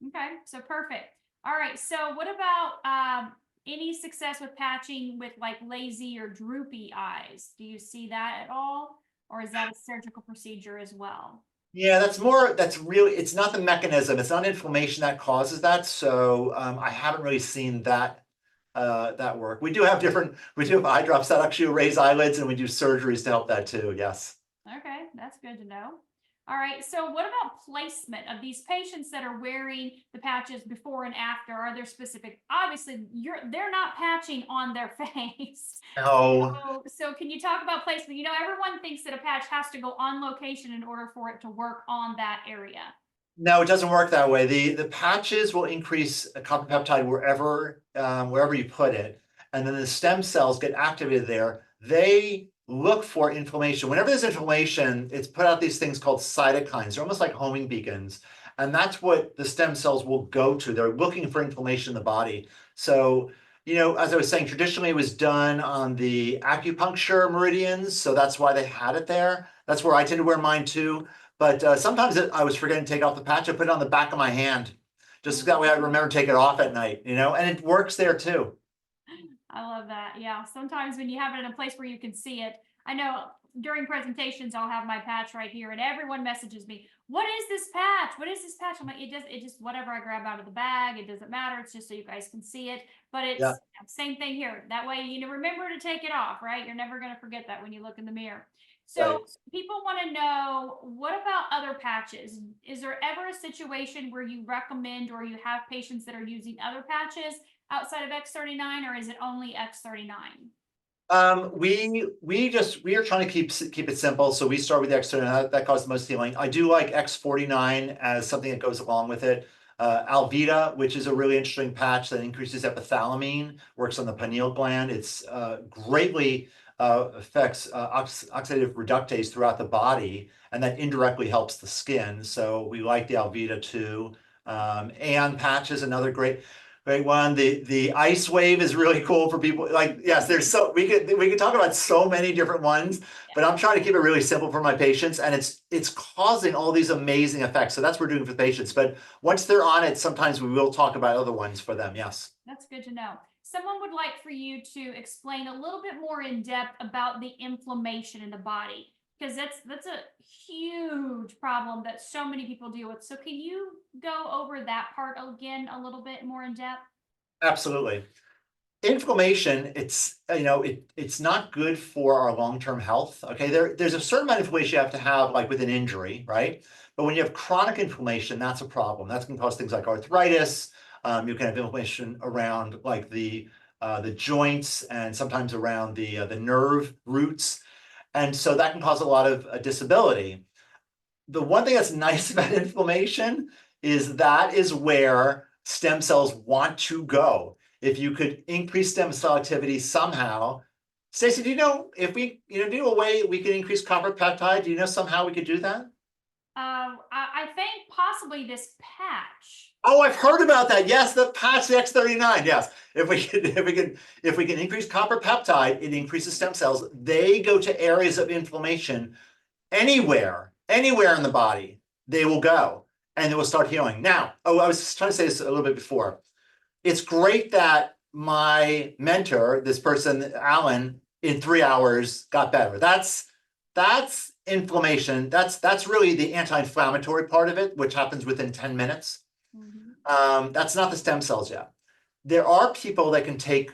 Okay, so perfect. All right, so what about any success with patching with like lazy or droopy eyes? Do you see that at all? Or is that a surgical procedure as well? Yeah, that's really, it's not the mechanism, it's not inflammation that causes that, so I haven't really seen that that work. We do have eye drops that actually raise eyelids, and we do surgeries to help that too, yes. Okay, that's good to know. All right, so what about placement of these patients that are wearing the patches before and after? Are there specific, obviously they're not patching on their face. No, So can you talk about placement? You know, everyone thinks that a patch has to go on location in order for it to work on that area. no, it doesn't work that way. The patches will increase a copper peptide wherever you put it, and then the stem cells get activated there. They look for inflammation. Whenever there's inflammation, it's put out these things called cytokines. They're almost like homing beacons, and that's what the stem cells will go to. They're looking for inflammation in the body. So, as I was saying, traditionally it was done on the acupuncture meridians, so that's why they had it there. That's where I tend to wear mine too. But sometimes I was forgetting to take off the patch. I put it on the back of my hand, just that way I remember to take it off at night, and it works there too. I love that. Yeah. Sometimes when you have it in a place where you can see it, I know during presentations, I'll have my patch right here and everyone messages me, what is this patch? What is this patch? I'm like, it just, whatever I grab out of the bag, it doesn't matter. It's just so you guys can see it. But it's Yeah, same thing here. That way, remember to take it off, right? You're never going to forget that when you look in the mirror. So right. people want to know, what about other patches? Is there ever a situation where you recommend or you have patients that are using other patches outside of X39, or is it only X39? We are trying to keep it simple, so we start with the X39. That causes the most healing. I do like X49 as something that goes along with it. Alvita, which is a really interesting patch that increases epithalamine, works on the pineal gland. It's greatly affects oxidative reductase throughout the body, and that indirectly helps the skin. So we like the Alvita too. And patch is another great one. The ice wave is really cool for people. Like, yes, we could talk about so many different ones, but I'm trying to keep it really simple for my patients, and it's causing all these amazing effects. So that's what we're doing for patients. But once they're on it, sometimes we will talk about other ones for them. Yes. That's good to know. Someone would like for you to explain a little bit more in depth about the inflammation in the body, because that's a huge problem that so many people deal with. So can you go over that part again a little bit more in depth? Absolutely. Inflammation, it's not good for our long-term health. Okay, there's a certain amount of inflammation you have to have, like with an injury, right? But when you have chronic inflammation, that's a problem. That's going to cause things like arthritis. You can have inflammation around like the joints, and sometimes around the nerve roots, and so that can cause a lot of disability. The one thing that's nice about inflammation is that is where stem cells want to go. If you could increase stem cell activity somehow, Stacey, do you know if we, do you know a way we can increase copper peptide? Do you know somehow we could do that? I think possibly this patch. Oh, I've heard about that. Yes, the patch, the X39. Yes, if we can increase copper peptide, it increases stem cells. They go to areas of inflammation anywhere in the body, they will go and they will start healing. Now, I was trying to say this a little bit before. It's great that my mentor, this person, Alan, in 3 hours got better. That's inflammation. That's really the anti-inflammatory part of it, which happens within 10 minutes. That's not the stem cells yet. There are people that can take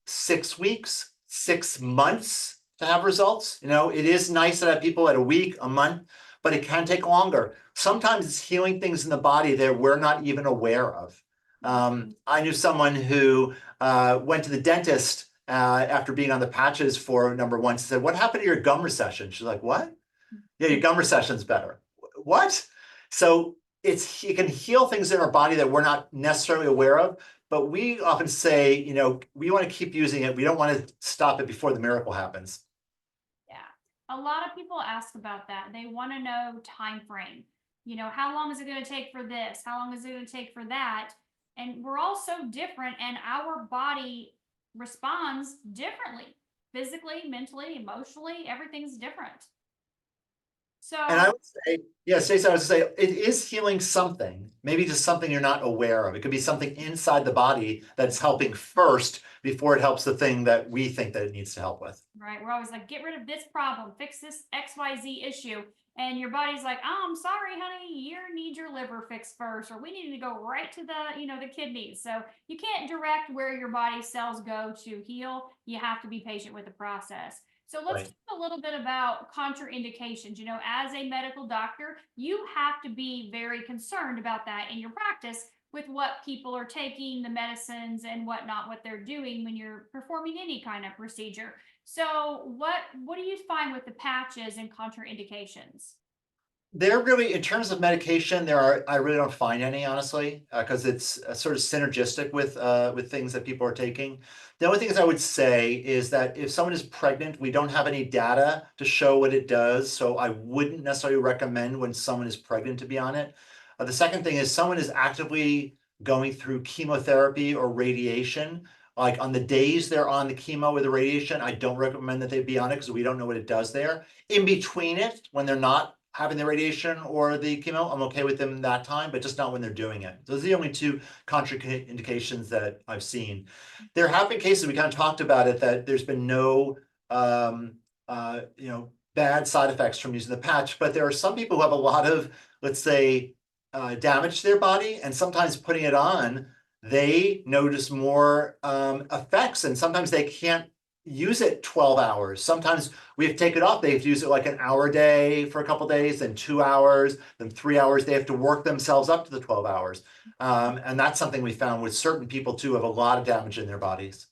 6 weeks, 6 months to have results. It is nice to have people at a week, a month, but it can take longer. Sometimes it's healing things in the body that we're not even aware of. I knew someone who went to the dentist after being on the patches for number one. She said, "What happened to your gum recession?" She's like, "What?" "Yeah, your gum recession's better." What? So it can heal things in our body that we're not necessarily aware of. But we often say, we want to keep using it. We don't want to stop it before the miracle happens. Yeah. A lot of people ask about that. They want to know time frame. How long is it going to take for this? How long is it going to take for that? And we're all so different, and our body responds differently. Physically, mentally, emotionally, everything's different. And I So, would say, yeah, Stacey, I would say it is healing something, maybe just something you're not aware of. It could be something inside the body that's helping first before it helps the thing that we think that it needs to help with. right, we're always like, get rid of this problem, fix this XYZ issue. And your body's like, oh, I'm sorry, honey, you need your liver fixed first, or we need to go right to the kidneys. So you can't direct where your body cells go to heal. You have to be patient with the process. So let's Right. talk a little bit about contraindications. As a medical doctor, you have to be very concerned about that in your practice with what people are taking, the medicines and whatnot, what they're doing when you're performing any kind of procedure. So what do you find with the patches and contraindications? They're really, in terms of medication, I really don't find any, honestly, because it's sort of synergistic with things that people are taking. The only things I would say is that if someone is pregnant, we don't have any data to show what it does, so I wouldn't necessarily recommend when someone is pregnant to be on it. The second thing is someone is actively going through chemotherapy or radiation. Like on the days they're on the chemo or the radiation, I don't recommend that they be on it because we don't know what it does there. In between it, when they're not having the radiation or the chemo, I'm okay with them that time, but just not when they're doing it. Those are the only two contraindications that I've seen. There have been cases, we kind of talked about it, that there's been no bad side effects from using the patch, but there are some people who have a lot of, let's say, damage to their body, and sometimes putting it on, they notice more effects, and sometimes they can't use it 12 hours. Sometimes we have to take it off. They have to use it like an hour a day for a couple days, then 2 hours, then 3 hours. They have to work themselves up to the 12 hours. And that's something we found with certain people too, have a lot of damage in their bodies.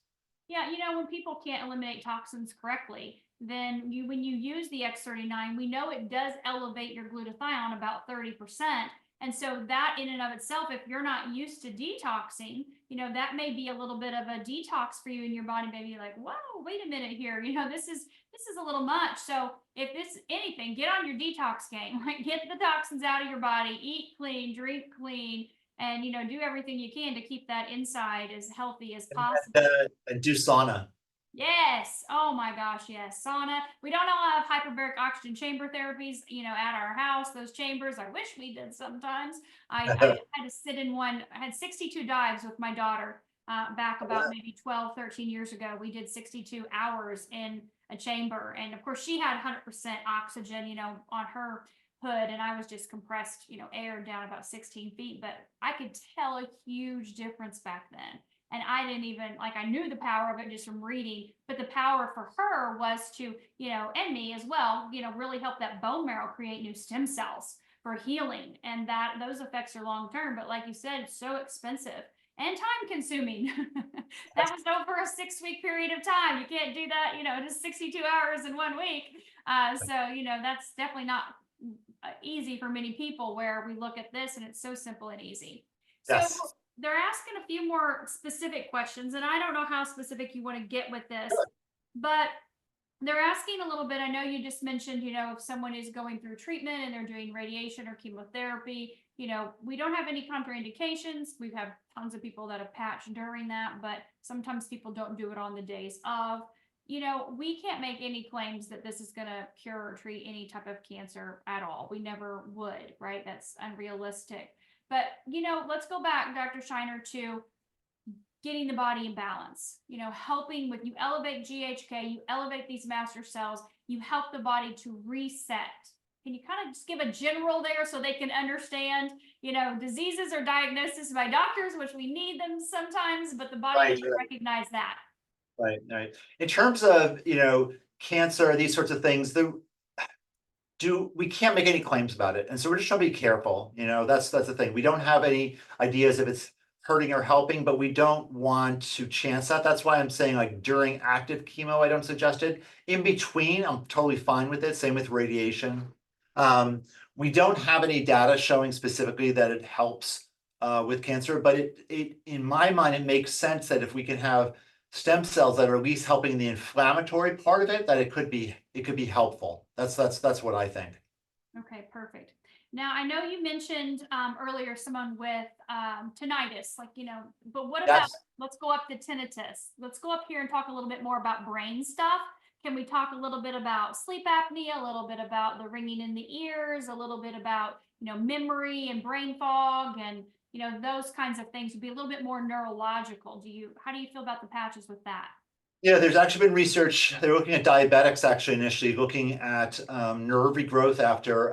Yeah, when people can't eliminate toxins correctly, then when you use the X39, we know it does elevate your glutathione about 30%. And so that in and of itself, if you're not used to detoxing, that may be a little bit of a detox for you in your body. Maybe like, whoa, wait a minute here. This is a little much. So if this anything, get on your detox game. Like get the toxins out of your body, eat clean, drink clean, and do everything you can to keep that inside as healthy as possible. And do sauna. Yes. Oh my gosh. Yes. Sauna. We don't all have hyperbaric oxygen chamber therapies, at our house, those chambers. I wish we did sometimes. I had to sit in one. I had 62 dives with my daughter back about maybe 12, 13 years ago. We did 62 hours in a chamber. And of course, she had 100% oxygen, on her hood. And I was just compressed, air down about 16 feet. But I could tell a huge difference back then. And I didn't even I knew the power of it just from reading, but the power for her was to, and me as well, really help that bone marrow create new stem cells for healing. And that those effects are long term, but like you said, it's so expensive and time consuming. That was over a 6 week period of time. You can't do that, just 62 hours in 1 week. So, that's definitely not easy for many people where we look at this and it's so simple and easy. So Yes. they're asking a few more specific questions, and I don't know how specific you want to get with this, but they're asking a little bit. I know you just mentioned, if someone is going through treatment and they're doing radiation or chemotherapy, we don't have any contraindications. We have tons of people that have patched during that, but sometimes people don't do it on the days of. We can't make any claims that this is going to cure or treat any type of cancer at all. We never would, right? That's unrealistic. But, let's go back, Dr. Scheiner, to getting the body in balance, helping with you elevate GHK, you elevate these master cells, you help the body to reset. Can you kind of just give a general there so they can understand, diseases are diagnosis by doctors, which we need them sometimes, but the body Right, doesn't recognize that. right, right. In terms of, cancer, these sorts of things, we can't make any claims about it. And so we're just trying to be careful. That's the thing. We don't have any ideas if it's hurting or helping, but we don't want to chance that. That's why I'm saying like during active chemo, I don't suggest it. In between, I'm totally fine with it. Same with radiation. We don't have any data showing specifically that it helps with cancer, but it in my mind, it makes sense that if we can have stem cells that are at least helping the inflammatory part of it, that it could be helpful. That's what I think. Okay, perfect. Now, I know you mentioned earlier someone with tinnitus, but what about, That's let's go up to tinnitus. Let's go up here and talk a little bit more about brain stuff, can we talk a little bit about sleep apnea, a little bit about the ringing in the ears, a little bit about, memory and brain fog and, those kinds of things would be a little bit more neurological. How do you feel about the patches with that? Yeah, there's actually been research. They're looking at diabetics actually initially, looking at nerve regrowth after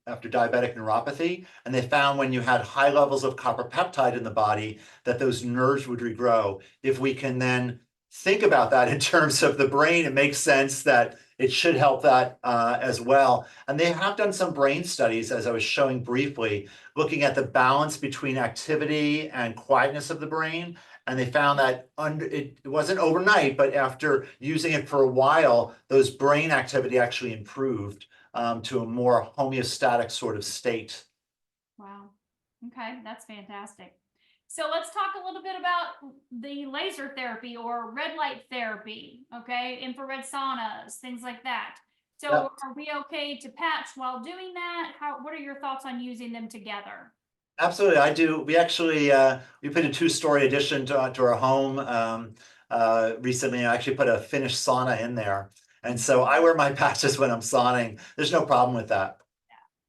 diabetic neuropathy, and they found when you had high levels of copper peptide in the body that those nerves would regrow. If we can then think about that in terms of the brain, it makes sense that it should help that as well. And they have done some brain studies, as I was showing briefly, looking at the balance between activity and quietness of the brain. And they found that it wasn't overnight, but after using it for a while, those brain activity actually improved to a more homeostatic sort of state. Wow. Okay, that's fantastic. So let's talk a little bit about the laser therapy or red light therapy, okay? Infrared saunas, things like that. So Yep. are we okay to patch while doing that? What are your thoughts on using them together? Absolutely, I do. We actually we put a 2-story addition to our home recently. I actually put a Finnish sauna in there, and so I wear my patches when I'm sauning. There's no problem with that.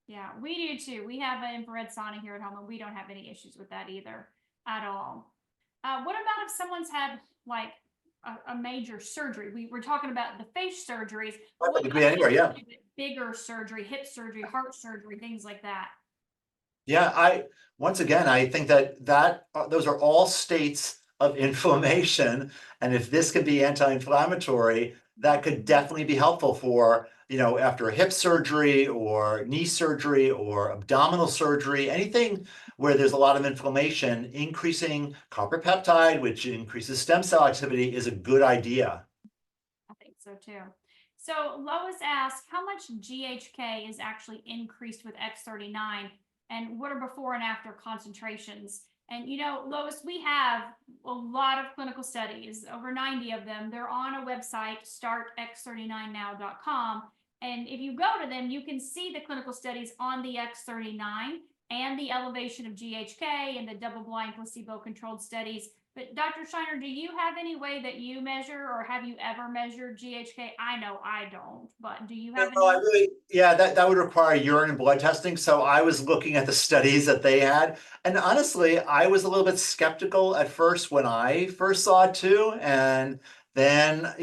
Yeah, we do too. We have an infrared sauna here at home, and we don't have any issues with that either at all. What about if someone's had like a major surgery? We were talking about the face surgeries. That What could about be anywhere, yeah. bigger surgery, hip surgery, heart surgery, things like that? Yeah, once again, I think that those are all states of inflammation, and if this could be anti-inflammatory, that could definitely be helpful for, after a hip surgery or knee surgery or abdominal surgery, anything where there's a lot of inflammation, increasing copper peptide, which increases stem cell activity, is a good idea. I think so too. So Lois asked, how much GHK is actually increased with X39, and what are before and after concentrations? And Lois, we have a lot of clinical studies, over 90 of them. They're on a website, startx39now.com. And if you go to them, you can see the clinical studies on the X39 and the elevation of GHK and the double-blind placebo-controlled studies. But Dr. Scheiner, do you have any way that you measure, or have you ever measured GHK? I know I don't, but do you have any? Yeah, that would require urine and blood testing. So I was looking at the studies that they had. And honestly, I was a little bit skeptical at first when I first saw it too. And then,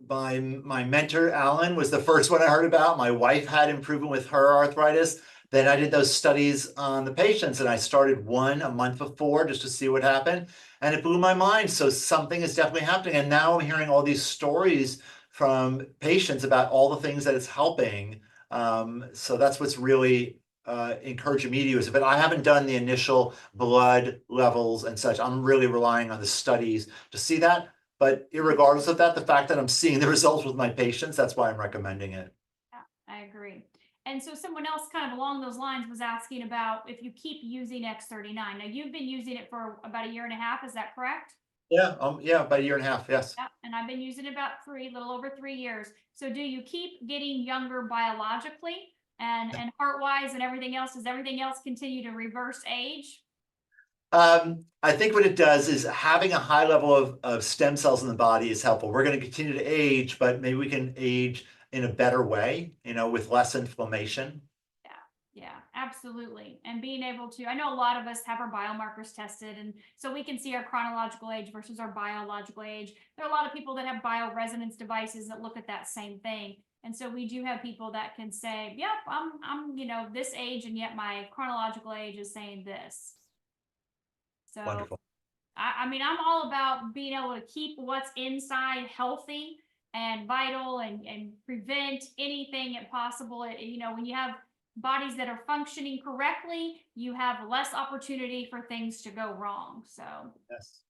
my mentor, Alan, was the first one I heard about. My wife had improvement with her arthritis. Then I did those studies on the patients, and I started one a month before just to see what happened. And it blew my mind. So something is definitely happening. And now I'm hearing all these stories from patients about all the things that it's helping. So that's what's really encouraging me to use it. But I haven't done the initial blood levels and such. I'm really relying on the studies to see that. But irregardless of that, the fact that I'm seeing the results with my patients, that's why I'm recommending it. Yeah, I agree. And so someone else kind of along those lines was asking about if you keep using X39. Now you've been using it for about a year and a half, is that correct? Yeah, about a year and a half, yes. Yeah, and I've been using it about little over 3 years. So do you keep getting younger biologically and heart-wise and everything else? Does everything else continue to reverse age? I think what it does is having a high level of stem cells in the body is helpful. We're going to continue to age, but maybe we can age in a better way, with less inflammation. Yeah, absolutely. And being able to, I know a lot of us have our biomarkers tested, and so we can see our chronological age versus our biological age. There are a lot of people that have bioresonance devices that look at that same thing. And so we do have people that can say, yep, I'm this age, and yet my chronological age is saying this. So Wonderful. I mean, I'm all about being able to keep what's inside healthy and vital and prevent anything possible. When you have bodies that are functioning correctly, you have less opportunity for things to go wrong. So, Yes.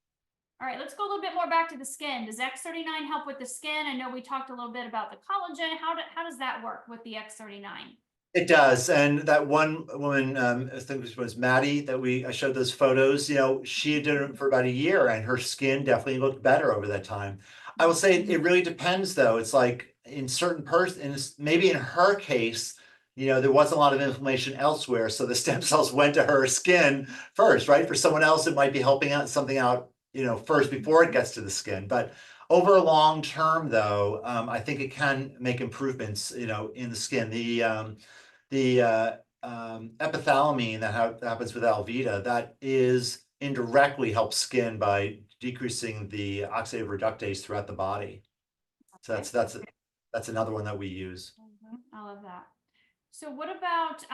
all right, let's go a little bit more back to the skin. Does X39 help with the skin? I know we talked a little bit about the collagen. How does that work with the X39? It does. And that one woman, I think it was Maddie, that I showed those photos, she did it for about a year and her skin definitely looked better over that time. I will say it really depends though. It's like in certain persons, maybe in her case, there wasn't a lot of inflammation elsewhere. So the stem cells went to her skin first, right? For someone else, it might be helping out something out, first before it gets to the skin. But Over a long term, though, I think it can make improvements, in the skin. The epithalamine that happens with Alvita, that is indirectly helps skin by decreasing the oxidative reductase throughout the body. So that's another one that we use. I love that. So what about,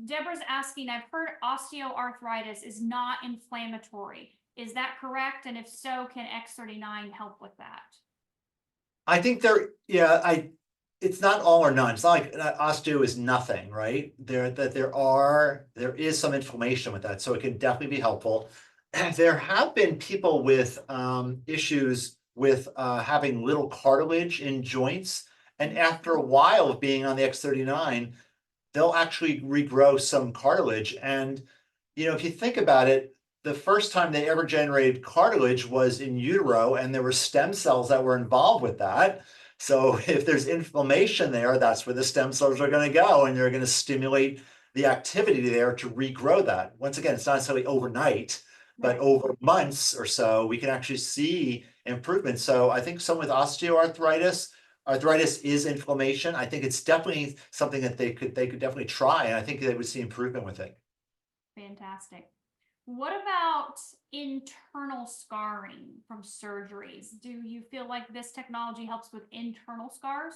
Deborah's asking, I've heard osteoarthritis is not inflammatory. Is that correct? And if so, can X39 help with that? I think it's not all or none. It's not like osteo is nothing, right? There is some inflammation with that, so it can definitely be helpful. There have been people with issues with having little cartilage in joints, and after a while of being on the X39, they'll actually regrow some cartilage. And if you think about it, the first time they ever generated cartilage was in utero, and there were stem cells that were involved with that. So if there's inflammation there, that's where the stem cells are going to go, and they're going to stimulate the activity there to regrow that. Once again, it's not necessarily overnight, but over months or so, we can actually see improvement. So I think someone with osteoarthritis, arthritis is inflammation. I think it's definitely something that they could definitely try, and I think they would see improvement with it. Fantastic. What about internal scarring from surgeries? Do you feel like this technology helps with internal scars?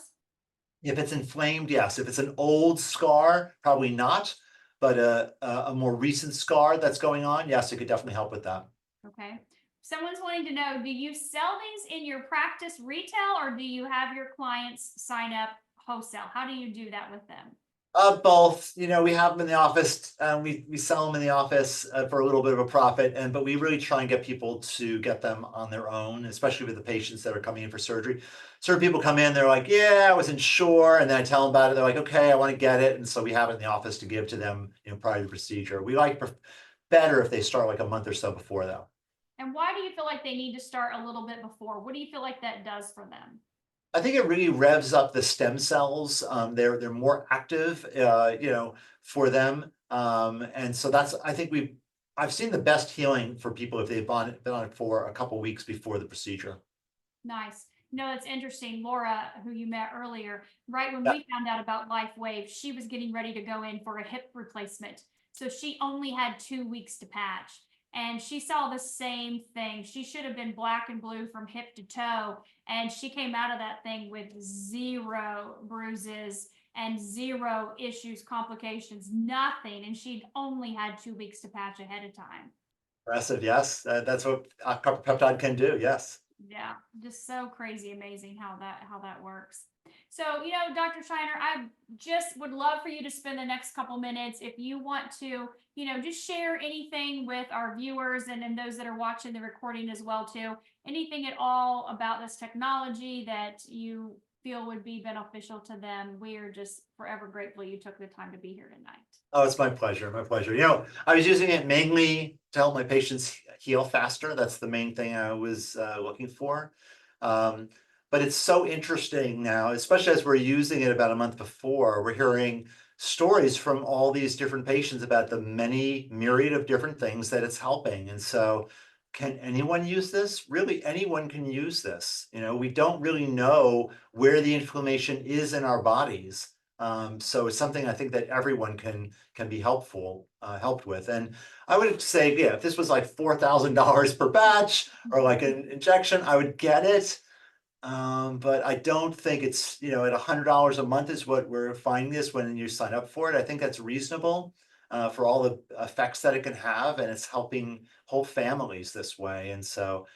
If it's inflamed, yes. If it's an old scar, probably not. But a more recent scar that's going on, yes, it could definitely help with that. Okay. Someone's wanting to know, do you sell these in your practice retail, or do you have your clients sign up wholesale? How do you do that with them? Both. We have them in the office, and we sell them in the office for a little bit of a profit, but we really try and get people to get them on their own, especially with the patients that are coming in for surgery. Certain people come in, they're like, yeah, I wasn't sure, and then I tell them about it. They're like, okay, I want to get it, and so we have it in the office to give to them, prior to the procedure. We like better if they start like a month or so before, though. And why do you feel like they need to start a little bit before? What do you feel like that does for them? I think it really revs up the stem cells. They're more active, for them. And so I think I've seen the best healing for people if they've been on it for a couple weeks before the procedure. Nice. No, it's interesting. Laura, who you met earlier, right when Yeah. we found out about LifeWave, she was getting ready to go in for a hip replacement. So she only had 2 weeks to patch. And she saw the same thing. She should have been black and blue from hip to toe. And she came out of that thing with 0 bruises and 0 issues, complications, nothing. And she'd only had 2 weeks to patch ahead of time. Impressive, yes. That's what copper peptide can do, yes. Yeah, just so crazy amazing how that works. So, Dr. Scheiner, I just would love for you to spend the next couple minutes if you want to, just share anything with our viewers and those that are watching the recording as well too. Anything at all about this technology that you feel would be beneficial to them. We are just forever grateful you took the time to be here tonight. Oh, it's my pleasure. My pleasure. I was using it mainly to help my patients heal faster. That's the main thing I was looking for. But it's so interesting now, especially as we're using it about a month before, we're hearing stories from all these different patients about the many myriad of different things that it's helping. And so can anyone use this? Really, anyone can use this. We don't really know where the inflammation is in our bodies. So it's something I think that everyone can be helped with. And I would say, yeah, if this was like $4,000 per batch or like an injection, I would get it. But I don't think it's, at $100 a month is what we're finding this when you sign up for it. I think that's reasonable for all the effects that it can have, and it's helping whole families this way. And so,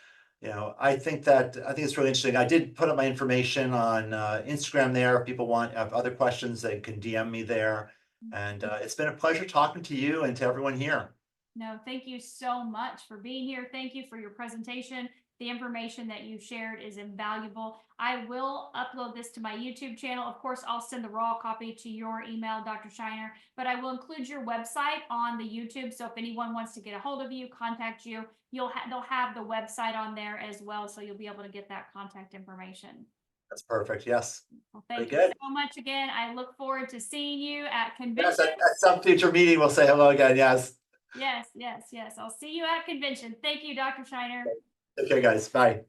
I think it's really interesting. I did put up my information on Instagram there. If people have other questions, they can DM me there. And it's been a pleasure talking to you and to everyone here. No, thank you so much for being here. Thank you for your presentation. The information that you shared is invaluable. I will upload this to my YouTube channel. Of course, I'll send the raw copy to your email, Dr. Scheiner, but I will include your website on the YouTube. So if anyone wants to get a hold of you, contact you, they'll have the website on there as well. So you'll be able to get that contact information. That's perfect. Yes. Well, thank Very you good. so much again. I look forward to seeing you at convention. Yes, at some future meeting, we'll say hello again. Yes. Yes. I'll see you at convention. Thank you, Dr. Scheiner. Okay, guys. Bye.